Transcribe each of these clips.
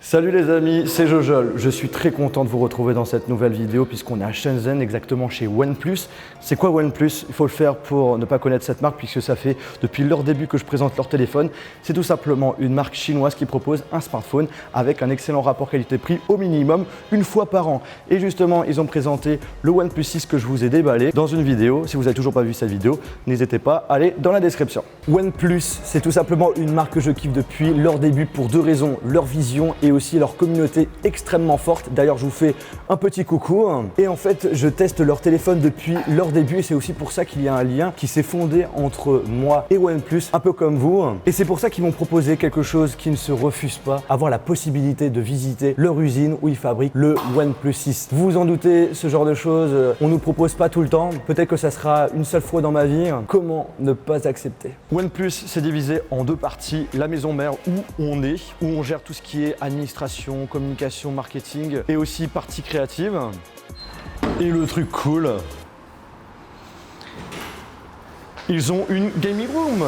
Salut les amis, c'est Jojol. Je suis très content de vous retrouver dans cette nouvelle vidéo puisqu'on est à Shenzhen, exactement chez OnePlus. C'est quoi OnePlus? Il faut le faire pour ne pas connaître cette marque puisque ça fait depuis leur début que je présente leur téléphone. C'est tout simplement une marque chinoise qui propose un smartphone avec un excellent rapport qualité-prix au minimum une fois par an. Et justement, ils ont présenté le OnePlus 6 que je vous ai déballé dans une vidéo. Si vous n'avez toujours pas vu cette vidéo, n'hésitez pas à aller dans la description. OnePlus, c'est tout simplement une marque que je kiffe depuis leur début pour deux raisons, leur vision et aussi leur communauté extrêmement forte. D'ailleurs, je vous fais un petit coucou. Et en fait, je teste leur téléphone depuis leur début et c'est aussi pour ça qu'il y a un lien qui s'est fondé entre moi et OnePlus, un peu comme vous. Et c'est pour ça qu'ils m'ont proposé quelque chose qui ne se refuse pas, avoir la possibilité de visiter leur usine où ils fabriquent le OnePlus 6. Vous vous en doutez, ce genre de choses, on ne nous propose pas tout le temps. Peut-être que ça sera une seule fois dans ma vie. Comment ne pas accepter? OnePlus, c'est divisé en deux parties. La maison mère où on gère tout ce qui est administration, communication, marketing et aussi partie créative. Et le truc cool, ils ont une gaming room.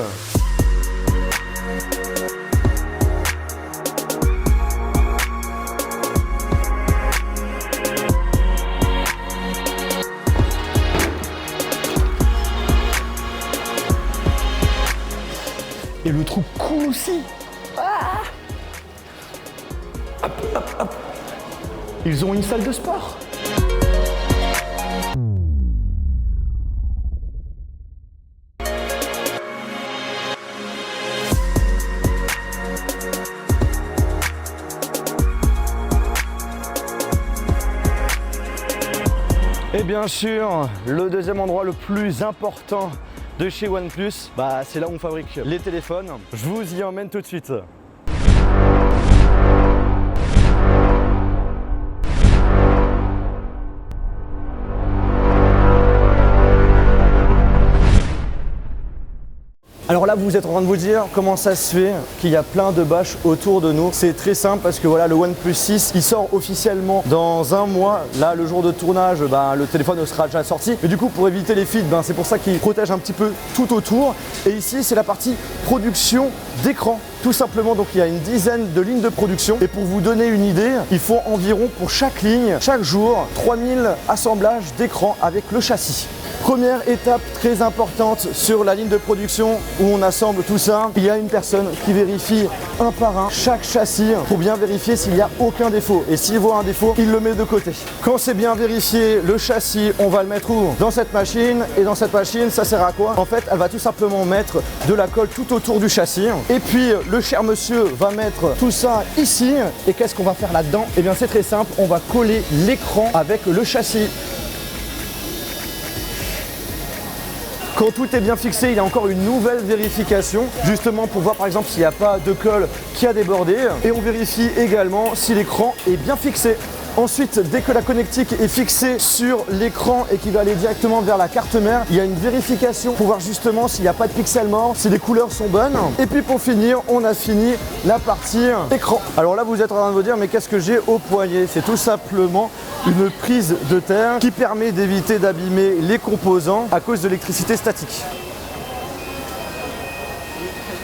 Et le truc cool aussi, hop, hop, hop. Ils ont une salle de sport. Et bien sûr, le deuxième endroit le plus important de chez OnePlus, c'est là où on fabrique les téléphones. Je vous y emmène tout de suite. Alors là, vous êtes en train de vous dire comment ça se fait qu'il y a plein de bâches autour de nous. C'est très simple parce que voilà, le OnePlus 6, il sort officiellement dans un mois. Là, le jour de tournage, le téléphone sera déjà sorti. Mais du coup, pour éviter les fuites, c'est pour ça qu'il protège un petit peu tout autour. Et ici, c'est la partie production d'écran. Tout simplement, donc il y a une dizaine de lignes de production. Et pour vous donner une idée, il faut environ pour chaque ligne, chaque jour, 3000 assemblages d'écran avec le châssis. Première étape très importante sur la ligne de production où on assemble tout ça, il y a une personne qui vérifie un par un chaque châssis pour bien vérifier s'il n'y a aucun défaut. Et s'il voit un défaut, il le met de côté. Quand c'est bien vérifié, le châssis, on va le mettre où? Dans cette machine. Et dans cette machine, ça sert à quoi? En fait, elle va tout simplement mettre de la colle tout autour du châssis. Et puis, le cher monsieur va mettre tout ça ici. Et qu'est-ce qu'on va faire là-dedans? Eh bien, c'est très simple. On va coller l'écran avec le châssis. Quand tout est bien fixé, il y a encore une nouvelle vérification, justement pour voir par exemple s'il n'y a pas de colle qui a débordé. Et on vérifie également si l'écran est bien fixé. Ensuite, dès que la connectique est fixée sur l'écran et qu'il va aller directement vers la carte mère, il y a une vérification pour voir justement s'il n'y a pas de pixels morts, si les couleurs sont bonnes. Et puis pour finir, on a fini la partie écran. Alors là, vous êtes en train de vous dire, mais qu'est-ce que j'ai au poignet? C'est tout simplement une prise de terre qui permet d'éviter d'abîmer les composants à cause de l'électricité statique.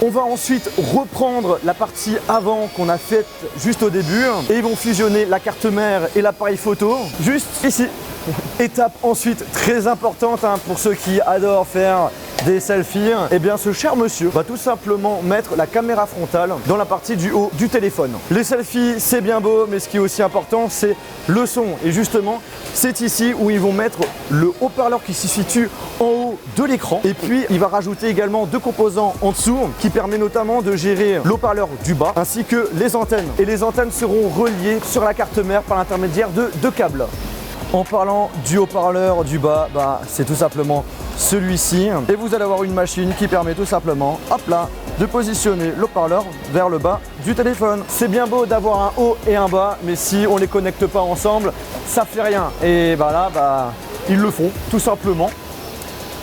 On va ensuite reprendre la partie avant qu'on a faite juste au début et ils vont fusionner la carte mère et l'appareil photo juste ici. Étape ensuite très importante pour ceux qui adorent faire des selfies, et bien ce cher monsieur va tout simplement mettre la caméra frontale dans la partie du haut du téléphone. Les selfies, c'est bien beau, mais ce qui est aussi important, c'est le son. Et justement, c'est ici où ils vont mettre le haut-parleur qui se situe en haut de l'écran. Et puis, il va rajouter également deux composants en dessous qui permet notamment de gérer le haut-parleur du bas ainsi que les antennes. Et les antennes seront reliées sur la carte mère par l'intermédiaire de deux câbles. En parlant du haut-parleur du bas, c'est tout simplement celui-ci. Et vous allez avoir une machine qui permet tout simplement, hop là, de positionner le haut-parleur vers le bas du téléphone. C'est bien beau d'avoir un haut et un bas, mais si on ne les connecte pas ensemble, ça fait rien. Et là, ils le font tout simplement.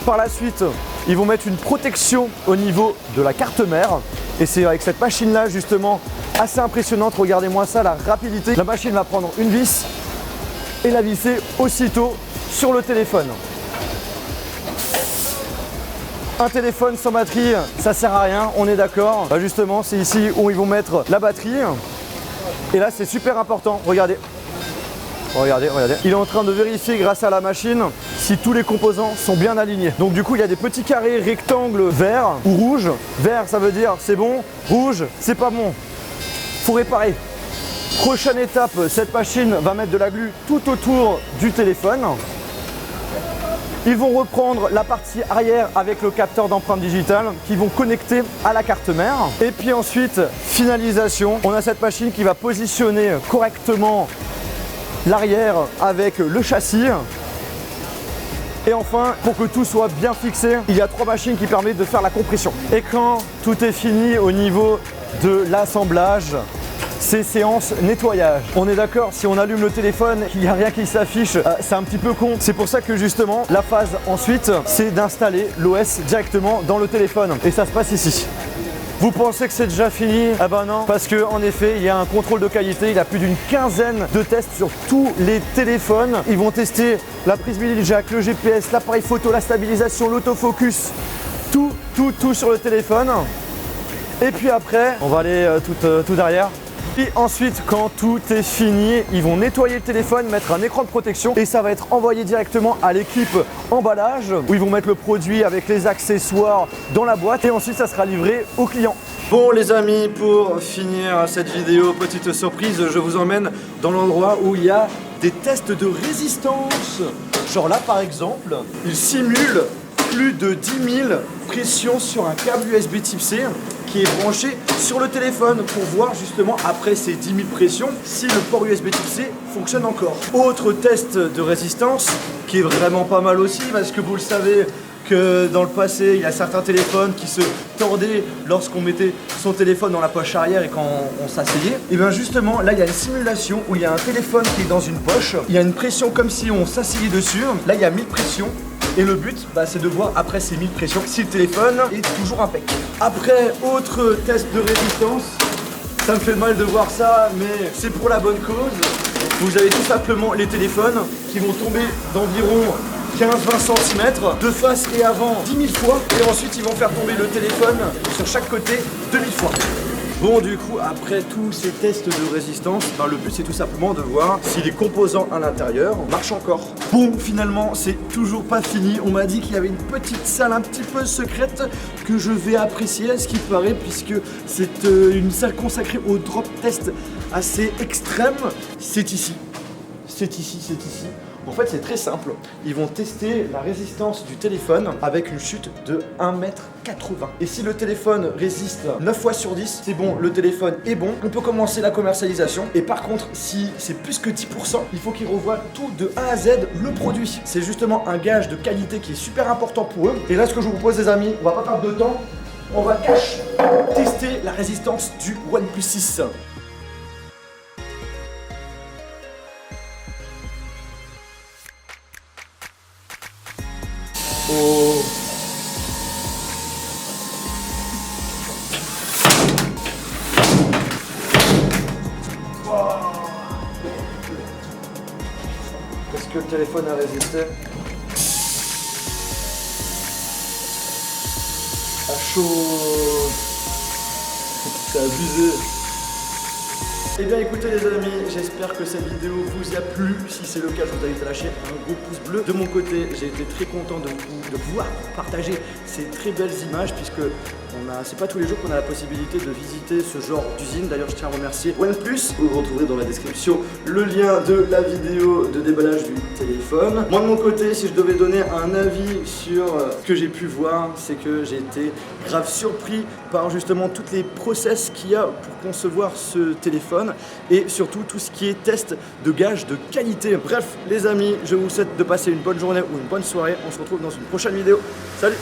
Par la suite, ils vont mettre une protection au niveau de la carte mère. Et c'est avec cette machine-là, justement, assez impressionnante. Regardez-moi ça, la rapidité. La machine va prendre une vis et la visser aussitôt sur le téléphone. Un téléphone sans batterie, ça sert à rien, on est d'accord. Justement, c'est ici où ils vont mettre la batterie. Et là c'est super important, regardez. Regardez, regardez. Il est en train de vérifier grâce à la machine si tous les composants sont bien alignés. Donc du coup, il y a des petits carrés rectangles verts ou rouges. Vert, ça veut dire c'est bon. Rouge, c'est pas bon. Faut réparer. Prochaine étape, cette machine va mettre de la glu tout autour du téléphone. Ils vont reprendre la partie arrière avec le capteur d'empreinte digitale qu'ils vont connecter à la carte mère. Et puis ensuite, finalisation. On a cette machine qui va positionner correctement l'arrière avec le châssis. Et enfin, pour que tout soit bien fixé, il y a 3 machines qui permettent de faire la compression. Et quand tout est fini au niveau de l'assemblage, c'est séance nettoyage. On est d'accord, si on allume le téléphone, il n'y a rien qui s'affiche, c'est un petit peu con. C'est pour ça que justement, la phase ensuite, c'est d'installer l'OS directement dans le téléphone. Et ça se passe ici. Vous pensez que c'est déjà fini? Ah ben non, parce que en effet, il y a un contrôle de qualité, il y a plus d'une quinzaine de tests sur tous les téléphones. Ils vont tester la prise mini jack, le GPS, l'appareil photo, la stabilisation, l'autofocus, tout sur le téléphone. Et puis après, on va aller tout derrière. Et ensuite, quand tout est fini, ils vont nettoyer le téléphone, mettre un écran de protection et ça va être envoyé directement à l'équipe emballage où ils vont mettre le produit avec les accessoires dans la boîte et ensuite ça sera livré au client. Bon les amis, pour finir cette vidéo, petite surprise, je vous emmène dans l'endroit où il y a des tests de résistance. Genre là par exemple, il simule plus de 10 000 pressions sur un câble USB type C qui est branché sur le téléphone pour voir justement après ces 10 000 pressions si le port USB type C fonctionne encore. Autre test de résistance qui est vraiment pas mal aussi parce que vous le savez que dans le passé il y a certains téléphones qui se tordaient lorsqu'on mettait son téléphone dans la poche arrière et quand on s'asseyait. Et bien justement là il y a une simulation où il y a un téléphone qui est dans une poche, il y a une pression comme si on s'asseyait dessus, là il y a 1000 pressions. Et le but, c'est de voir après ces 1000 pressions si le téléphone est toujours impec. Après, autre test de résistance, ça me fait mal de voir ça, mais c'est pour la bonne cause. Vous avez tout simplement les téléphones qui vont tomber d'environ 15-20 cm de face et avant 10 000 fois. Et ensuite, ils vont faire tomber le téléphone sur chaque côté 2000 fois. Bon du coup après tous ces tests de résistance, le but c'est tout simplement de voir si les composants à l'intérieur marchent encore. Bon finalement c'est toujours pas fini, on m'a dit qu'il y avait une petite salle un petit peu secrète que je vais apprécier à ce qui paraît puisque c'est une salle consacrée au drop test assez extrême. C'est ici, c'est ici, c'est ici. En fait c'est très simple, ils vont tester la résistance du téléphone avec une chute de 1,80 m. Et si le téléphone résiste 9 fois sur 10, c'est bon, le téléphone est bon, on peut commencer la commercialisation. Et par contre, si c'est plus que 10%, il faut qu'ils revoient tout de A à Z le produit. C'est justement un gage de qualité qui est super important pour eux. Et là ce que je vous propose les amis, on va pas perdre de temps, on va tester la résistance du OnePlus 6. Oh. Est-ce que le téléphone a résisté? À chaud. C'est abusé. Eh bien écoutez les amis, j'espère que cette vidéo vous a plu. Si c'est le cas, je vous invite à lâcher un gros pouce bleu. De mon côté, j'ai été très content de pouvoir partager ces très belles images puisque c'est pas tous les jours qu'on a la possibilité de visiter ce genre d'usine. D'ailleurs, je tiens à remercier OnePlus. Vous retrouverez dans la description le lien de la vidéo de déballage du téléphone. Moi de mon côté, si je devais donner un avis sur ce que j'ai pu voir, c'est que j'ai été grave surpris par justement toutes les process qu'il y a pour concevoir ce téléphone et surtout tout ce qui est test de gage de qualité. Bref les amis, je vous souhaite de passer une bonne journée ou une bonne soirée. On se retrouve dans une prochaine vidéo. Salut!